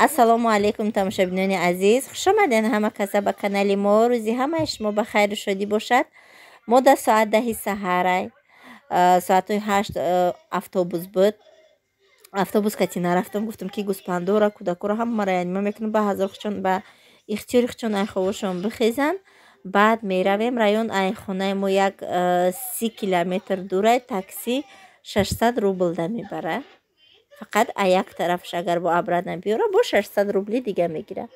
ассалому алайкум тамошобинони азиз, хуш омадед ҳама каса ба канали мо. рӯзи ҳамаи шумо ба хайру шодӣ бошад. мо дар соат 10 саҳарай, соатҳои 8 автобус буд. автобус кати нарафтам, гуфтам ки гӯспандора кӯдакора ҳамаро янима мекунам ба ҳазорхчон ба ихтиёри хчон айховошон бихезан. баъд меравем район айхонаи мо як 30 километр дурай. такси 600 рубл да мебара. фақат як тарафш агар бо абрада биёра бо 600 рубли дига мегира.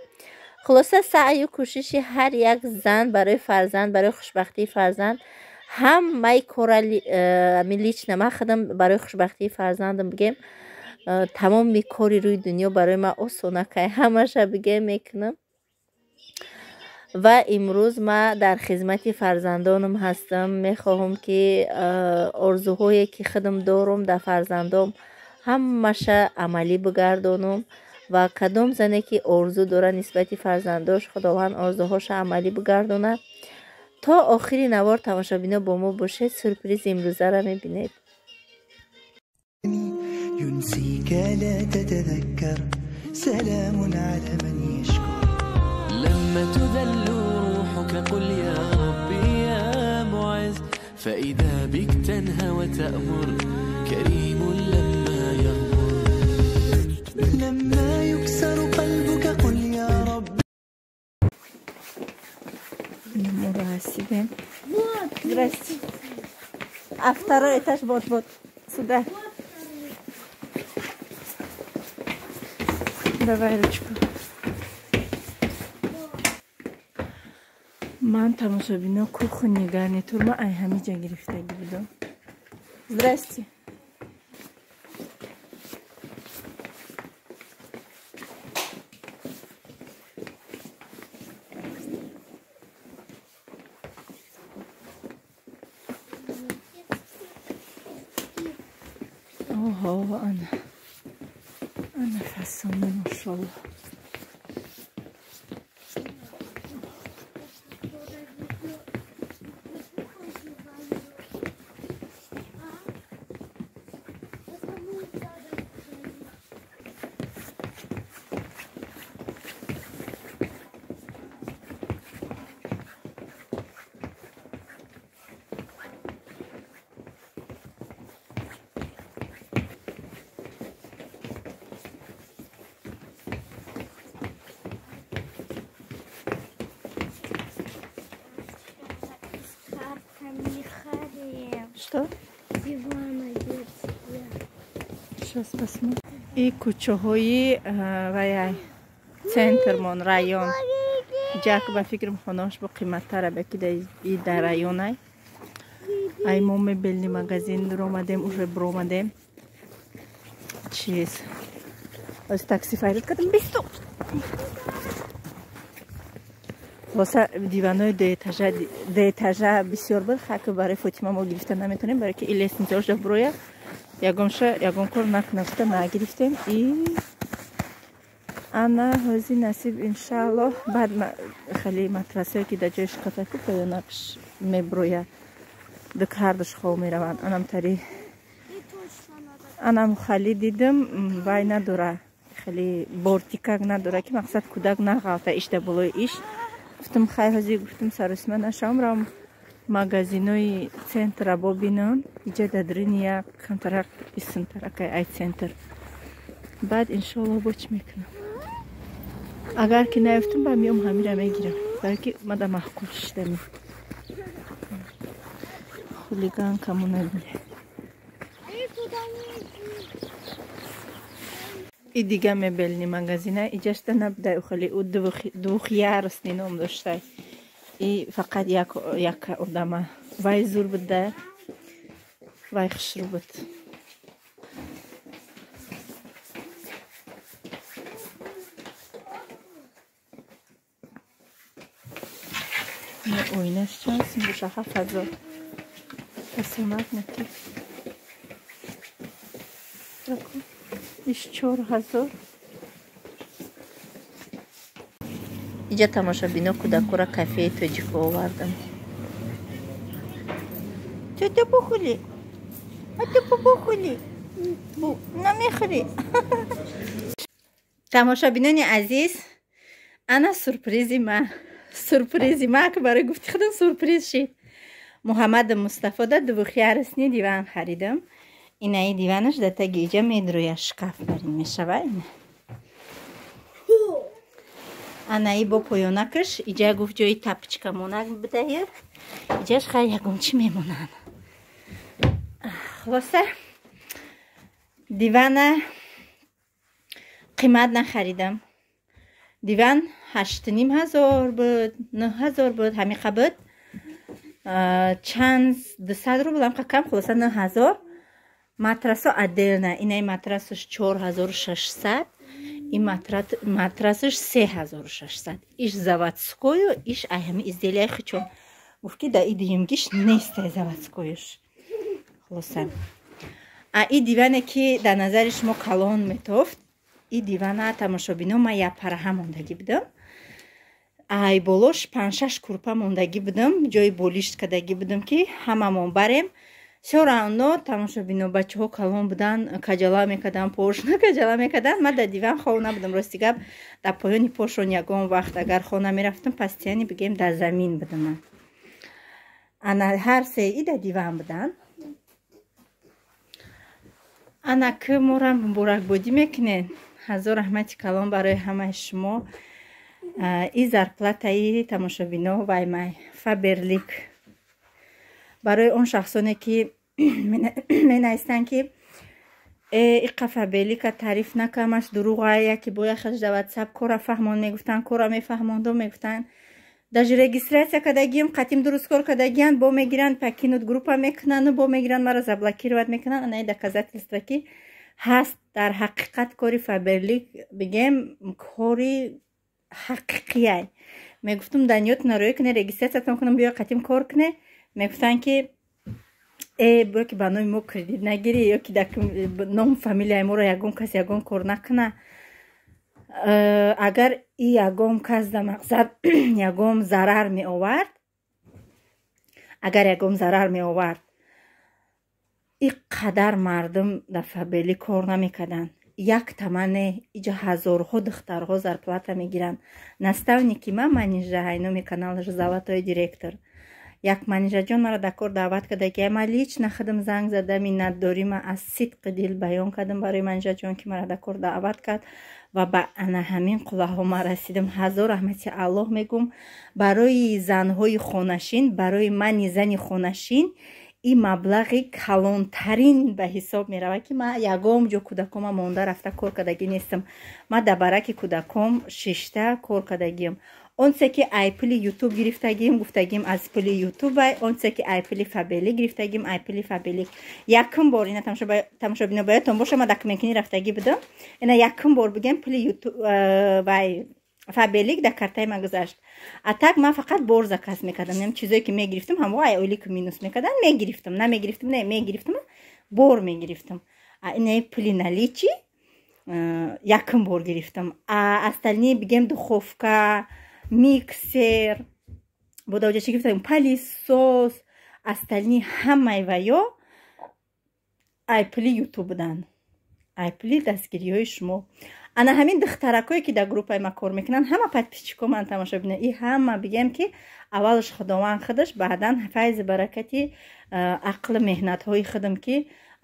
хулоса саъю кӯшиши ҳар як зан барои фарзанд, барои хушбахтии фарзанд, ҳамаи кора лично ман худам барои хушбахтии фарзандам бигем тамоми кори рӯи дунё барои ман осонакай, ҳамаша бигем мекунам. ва имрӯз ман дар хизмати фарзандонам ҳастам. мехоҳам ки орзуҳое ки худам дорам дар фарзандом ҳамаша амалӣ бигардонам ва кадом зане ки орзу дора нисбати фарзандош, худованд орзуҳоша амалӣ бигардонад. то охири навор тамошобино бо мо бошед. сюрпризи имрӯзаро мебинед. ينسيك لا تتذكر سلام على من يشكر لما تذل روحك قل يا ربي يا معز فإذا بك تنهى وتأمر كريم لما يغمر لما يكسر قلبك قل يا رب. Здрасте. А второй этаж вот сюда. Давай ручку. Ман тамошобино кухни гарнитурма ай ҳамиҷа гирифтагӣ будам. Здрасте. Ого, Ana façonne, maşallah. Что? Дивана детские. Сейчас посмотрим. И кучоҳои ваяй центр мон район. Ҷак ба фикрам хонааш бо қиматтара баки дар районай. Ай мо мебелни магазин ромадем, уже бромадем. Чиз. Аз такси файрат кардам бисто. واسه دیوانای دو etaja بسیار بود. خاک برای فاطمه ما گرفتن نمیتونیم برای که ایلیس نزاش برویا یگم کار نکنم نگرفتیم ای انا هزی نصیب انشالله بعد خیلی مدرسه که در جایش کتاکو که نقش میبرویا دکاردش خو میروند انم تری انم خیلی دیدم وای نداره خیلی بورتیکاگ نداره که مقصد کودک نغلطه اشته بلوی ایش گفتم خیلی هزی گفتم سرسمه نشام رام магазинои центра бобинон иҷа дадрини як контракт исмтаракай ай центр баъд иншоалло боч мекунам. агар ки наёфтам ба миём ҳамира мегирам балки мада маҳкум шидами хулиганкаму набине. и дига мебелни магазина иҷашта набудай хали у двухъярусни ном доштай и фақат як одама вай зур буда вай хушрӯ буд. ойнаш чанд бушаха фазо пасонат наки иш 4000. иҷа тамошобино кӯдакора кафеи тоҷико овардам. чӯ бухӯли бухӯли намехӯри тамошобинони азиз, ана сюрпризи ма ки барои гуфти худам сюрприз шид. муҳаммад мустафо да дувухиарасни диван харидам. инаи диванаш да таги иҷа медруя шкаф барин мешава. анаи бо поёнакаш иҷа гуфт ҷои тапчка монак бидаи. иҷаш хай ягон чӣ мемонад. хулоса дивана қимат нахаридам. диван 8500 буд, 9000 буд, ҳамиқа буд. чанд 200 рублам қакам, хулоса 9000. матрасо отдельно. инаи матрасаш 4600, и матрасаш 3600. иш заводскою, иш айҳами изделияи хичон. гуфт да идиюмгиш нестай заводскоюш. хулоса и диване ки дар назари шумо калон метофт, и дивана тамошобино ма япараҳа мондагӣ будам. ай болош 5-6 курпа мондагӣ будам, ҷои болишт кардагӣ будам ки ҳамамон барем. сёравно тамошобино бачаҳо калон будан, каҷала мекардан, пошна каҷала мекардан. ман дар диван хона будам. рости гап дар поёни пошон ягон вақт агар хона мерафтам, постоянно бигем дар замин будам. ана ҳар сеи дар диван будан. ана ки морам муборакбодӣ мекунед. ҳазор раҳмати калон барои ҳамаи шумо. и зарплатаи тамошобино ваймай фаберлик барои он шахсоне ки менавистанд ки иқа фаберлика тариф накамаш дуруға, яки бо яхаш да ватсап кора фаҳмон мегуфтанд, кора мефаҳмонду мегуфтанд. даже регистрация кардагиам қатим дурусткор кардагиан бо мегиранд, пакинут группа мекунанд, бо мегиранд, мара заблокировать мекунанд. анаи доказательства ки ҳаст. дар ҳақиқат кори фаберлик бигем кори ҳақиқияй. мегуфтум даниёт нароӣ куне, регистратсиятон кунам, биё қатим кор куне. мегуфтанд ки бо ки ба номи мо кредит нагири, ё ки ном фамилияи моро ягон кас ягон кор накуна. агар и ягон кас да мақсад ягон зарар меовард, агар ягон зарар меовард, и қадар мардум дар фаберлик кор намекарданд. як тамане иҷа ҳазорҳо духтарҳо зарплата мегиранд. наставники ма менеҷаҳай номи каналаш заводҳои директор. як менеҷаҷон мара дар кор даъват карда ки ма лично худам занг зада миннатдорима аз сидқи дил баён кардам барои менеҷаҷон ки мара дар кор даъват кард ва ба ана ҳамин қуллаҳо ма расидам. ҳазор раҳмати аллоҳ мегум. барои занҳои хонашин, барои мани зани хонашин и маблағи калонтарин ба ҳисоб меравад ки ман ягон ҷо кӯдакома монда рафта кор кардагӣ нестам. ман дар бараки кӯдаком шишта кор кардагиам. онсе ки айпили ютуб гирифтагим, гуфтагим аз пили ютубай. онсе ки айпили фабелик гирифтагим, айпили фабелик. якум бор ина тамошобино баётон боша, ман дар кумекунӣ рафтагӣ будам. ина якум бор бигем пили ютуб вай фабелик дар картаи ман гузашт. а так ман фақат бор заказ мекардам. нем чизое ки мегирифтам ҳамвои оилику минус мекардан мегирифтам, намегирифтам не мегирифтам, бор мегирифтам. а ина пили наличи якум бор гирифтам. а остальные бигем духовка, миксер, бодаоҷа чӣ гифтам, палисос, остальные ҳамаи ваё айпили ютуб будан. айпили дастгириҳои шумо. ана ҳамин духтаракое ки дар группаи ма кор мекунанд, ҳама подписчико ман тамошобина. и ҳама бигем ки аввалаш худованд худаш, баъдан файзи баракати ақли меҳнатҳои худам ки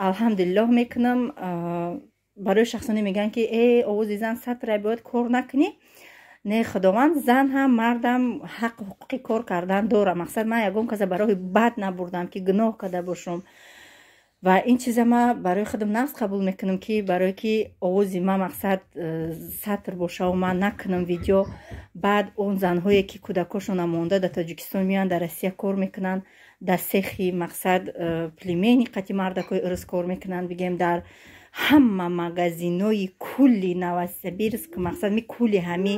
алҳамдулиллоҳ мекунам. барои шахсоне мегӯянд ки овози зан сатра бояд кор накунӣ. не, худованд зан ҳам мардам ҳақ ҳуқуқи кор кардан дора. мақсад ман ягон каса барои бад набурдам ки гуноҳ карда бошам. ва ин чиза ма барои худам нағз қабул мекунам ки барое ки овози ма мақсад сатр бошаву ман накунам видео. баъд он занҳое ки кӯдакошона монда дар тоҷикистон меоянд, дар россия кор мекунанд, дар сехи мақсад племени қати мардакои урус кор мекунанд, бигем дар ҳама магазинои кулли новосибирск, мақсад ми кулли ҳами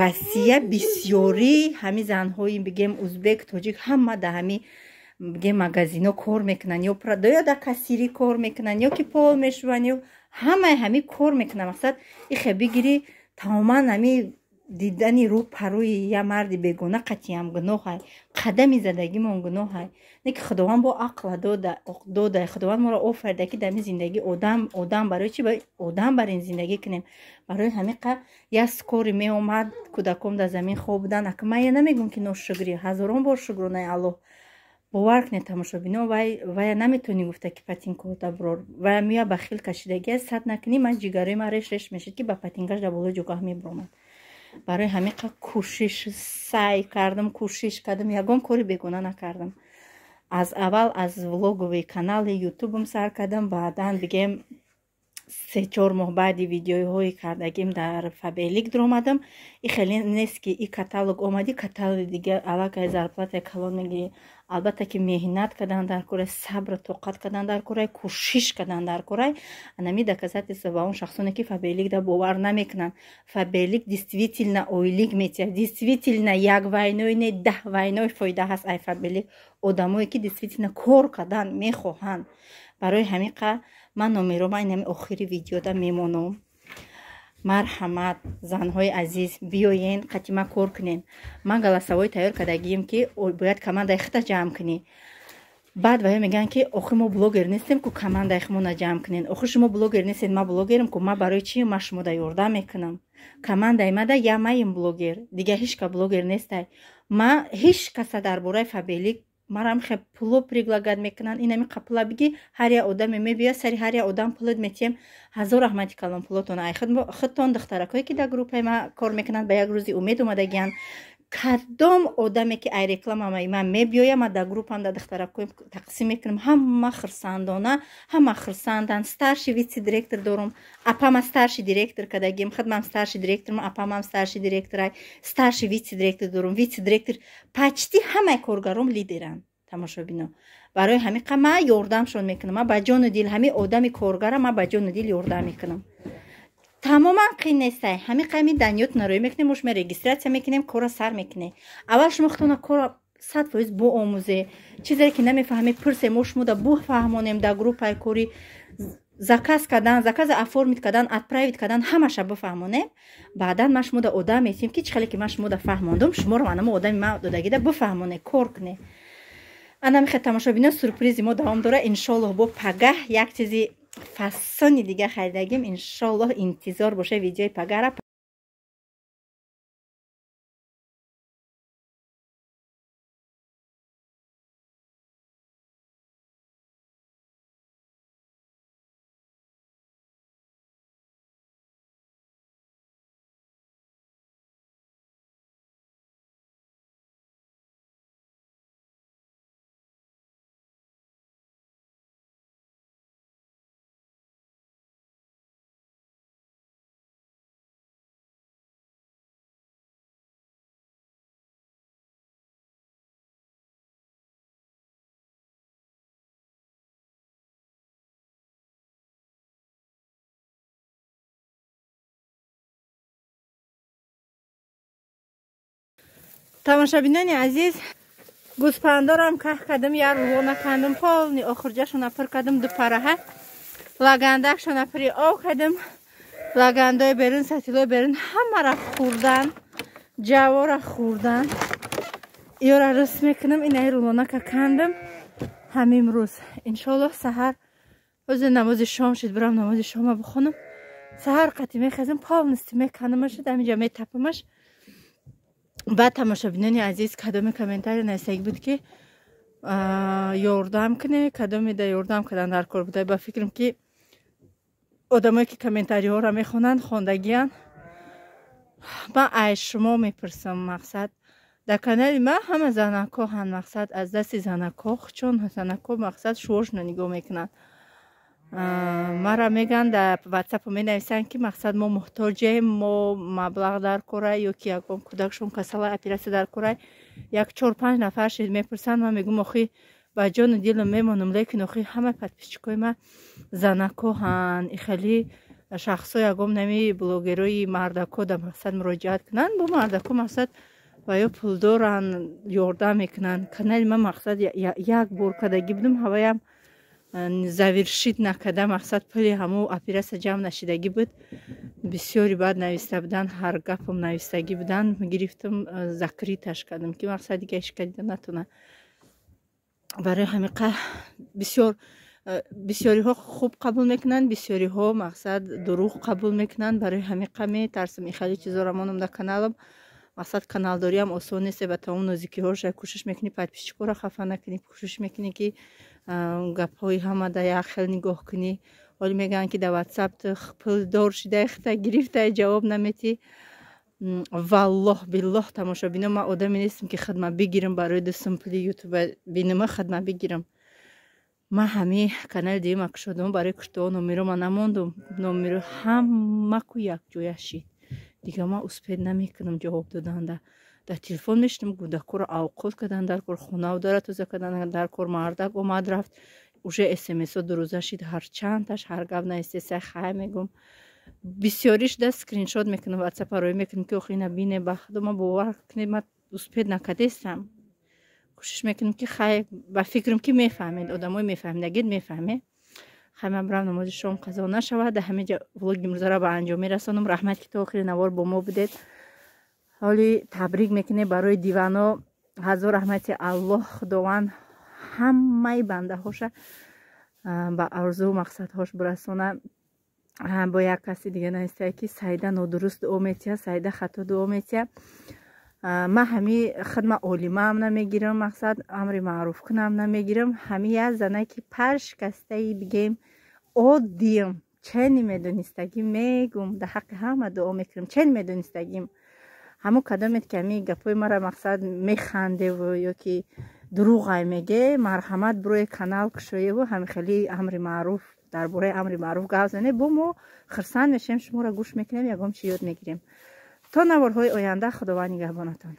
россия бисёри ҳами занҳои бигем узбек, тоҷик ҳама дар ҳами бигем магазино кор мекунанд, ё продоё дар кассирӣ кор мекунанд, ё ки пол мешуванд, ё ҳами кор мекунанд. мақсад ихе бигири тамоман ҳами дидани рӯ парӯи я марди бегона қатиам гуноҳай. қадами задагимон гуноҳай. Не ки худованд бо ақла дода худованд моро офарда ки дами зиндагӣ одам барои чи одам барин зиндагӣ кунем. Барои ҳамиқа як кори меомад кӯдаком дар замин хоб будан. Ака ман я намегӯм ки ношукрӣ, ҳазорон бор шукронаи Аллоҳ. бовар кунед тамошобино, вая наметони гуфта ки патинкода бурор. Вая мия ба хил кашидаги аст, сад накунӣ ман ҷигарои ма реш мешид ки ба патинкаш дар болои ҷогаҳ мебуромад. барои ҳамиқа кӯшиш сай кардам, кӯшиш кардам, ягон кори бегона накардам. аз аввал аз влогови канали ютубам сар кардам, баъдан бигем 3-4 моҳ баъди видеоҳои кардагим дар фабелик дуромадам. И хеле нест ки и каталог омади, каталоги дигар аллакай зарплата калон мегирӣ. албатта ки меҳнат кардан дар кораи сабр тоқат кардан дар кораи кӯшиш кардан дар кораи анами доказательство ба он шахсоне ки фабелик да бовар намекунанд. Фабелик действительно ойлик метиҳад, действительно як вайной не 10 вайной фоида ҳаст. ай фабелик одамое ки действительно кор кардан мехоҳанд. барои ҳамиқа ман номерома инами охири видеода мемонам. марҳамат занҳои азиз, биёен қатима кор кунен. ман галасавои тайёр кардагием ки бояд командаи хита ҷамъ кунӣ. баъд ваё мегӯянд ки охир мо блогер нестем ку командаи химона ҷамъ кунен. охир шумо блогер нестед, ман блогерам ку ман барои чи ман шумода ёрдам мекунам. командаи мада я маим блогер, дига ҳеч ка блогер нестай. ман ҳеч каса дар бораи фабелик марам хе пуло предлагат мекунанд. инами қапла биги ҳар як одаме мебия сари ҳар як одам пулот метиҳем. ҳазор раҳмати калон пулотон ай худтон духтаракое ки дар группаи ма кор мекунанд ба як рӯзи умед омадагиянд. кадом одаме ки ай рекламамаи ман мебиёя ман дар группам дар духтаракоем тақсим мекунам. ҳама хирсандона, ҳама хирсандан. старши витси директор дорум, апама старши директор кардагием, хидмам старши директорам, апамам старши директорай, старши витси директор дорум, витси директор. почти ҳамаи коргаром лидеранд. тамошобино, барои ҳамиқа ман ёрдамшон мекунам. ман ба ҷону дил ҳами одами коргара ман ба ҷону дил ёрдам мекунам. тамоман қин нестай. ҳамиқа ми даниёт нароӣ мекунем, мо шумо регистратсия мекунем, кора сар мекунем. аввал шумо худтона кора 100% буомӯзе. чизе ки намефаҳмед пурсе, мо шумода буфаҳмонем дар группаи кори заказ кардан, заказа оформит кардан, отправит кардан ҳамаша буфаҳмонем. баъдан ман шумода одам метиҳем ки чӣ хеле ки ман шумода фаҳмондум, шуморо анамо одами ман додагида буфаҳмоне, кор куне. анамиха тамошобино, сюрпризи мо давом дора. иншоаллоҳ бо пагаҳ як чизи фасони дига харидагим. иншоаллоҳ интизор боша видеои пагара. тамошобинони азиз, гӯспандорам каҳ кардам, як рувона кандам, полни охирҷашона пир кардам, ду параҳа лагандакшона пири ов кардам. лагандои берун, сатилои берун ҳамара хӯрдан, ҷавора хӯрдан. ёра рӯст мекунам. инаи рувонака кандам ҳамин рӯз. иншоаллоҳ саҳар ӯзе намози шом шид, бирам намози шома бихонам. саҳар қати мехезам, полнистӣ мекандамаш, дамиҷа метапамаш. баъд тамошобинони азиз, кадоми комментарий нависаги буд ки ёрдам куне, кадоми да ёрдам кардан дар кор буда. ба фикрам ки одамое ки комментариҳоро мехонанд хондагиян. ман аз шумо мепурсам, мақсад дар канали ман ҳама занакоҳанд. мақсад аз дасти занакоҳ чун занако мақсад шуошно нигоҳ мекунанд. мара меган дар ватсапо менависанд ки мақсад мо муҳтоҷем, мо маблағ дар корай ё ки ягон кӯдакшон касала оператсия дар корай. 1-4-5 нафар шид мепурсанд. ман мегӯм охи ба ҷону дилам мемонам, лекин охи ҳамаи подписчикои ман занакоҳанд. ихели шахсо ягон нами блогерои мардако дар мақсад муроҷиат кунанд. бо мардако мақсад ва ё пулдоранд, ёрдам мекунанд. канали ман мақсад як бор кардаги будам, ҳаваям завершит накарда мақсад пули ҳамун операция ҷамъ нашидагӣ буд. бисёри баъд нависта буданд, ҳар гапам навистагӣ буданд. гирифтам закриташ кардам ки мақсад дига шикарида натуна. барои ҳамиқа бисёриҳо хуб қабул мекунанд, бисёриҳо мақсад дурӯғ қабул мекунанд. барои ҳамиқа метарсам ин хеле чизо рамонам дар каналам. мақсад каналдориам осон нест, ба тамом нозикиҳош кӯшиш мекунӣ подписчикҳоро хафа накунӣ, кӯшиш мекунӣ ки гапҳои ҳама да як хел нигоҳ кунӣ. ҳоле мегӯянд ки дар ватсап ту пулдор шидаи хита гирифтаи ҷавоб наметӣ. валлоҳ биллоҳ тамошобино, ман одаме нестам ки хидма бигирам барои 200 пули ютуба бинима хидма бигирам. ман ҳамин канали диюма кушодам барои куштаҳо номерома намондум. номеро ҳамаку якҷоя шид. دیگه ما успед намекунам ҷавоб додан. дар телефон мешинам гӯ дар кор авқот кадан, дар кор хона дора тоза кадан, дар кор мардак омад рафт. уже смсо дурӯза шид ҳарчандаш ҳар гап наистеса хай мегум. бисёриш да скриншот мекунам ватсап рой мекунам ки охина бине ба худо ма бовар кунед ма успед накадестам. кӯшиш мекунам ки хай ба фикрам ки мефаҳмед, одамои мефаҳмидагид мефаҳмед. خیلی ممنونم نماز شام قضا نشود. همه جا ولاگ امروز را به انجام میرسانم. رحمت که تا آخر نوار با ما بودید. حالی تبریک میکنه برای دیوانا. هزار رحمت الله خداوند همه بنده هاش با آرزو و مقصد هاش برسانه. با یک کسی دیگه نیسته که سعیده نادرست دعا میتیه، سعیده خطا دعا میتیه. من همی خدمت عالمه هم نمیگیرم، مقصد امر معروف کنم نمیگیرم. همی از زنه که پرش کسته بگیم عادیم چنی میدونستگیم میگم در حق همه دعا میکنم. چنی میدونستگیم همون کدامت که همی گپای مرا مقصد میخنده و یا که دروغ میگه مرحمت بروی کانال کشویه و همی خیلی امر معروف درباره امر معروف گپ زنه با ما خرسند میشیم، شما را گوش میکنیم، یگام چی یاد میگیریم. تا نوارهای آینده خداوند نگهبانتان.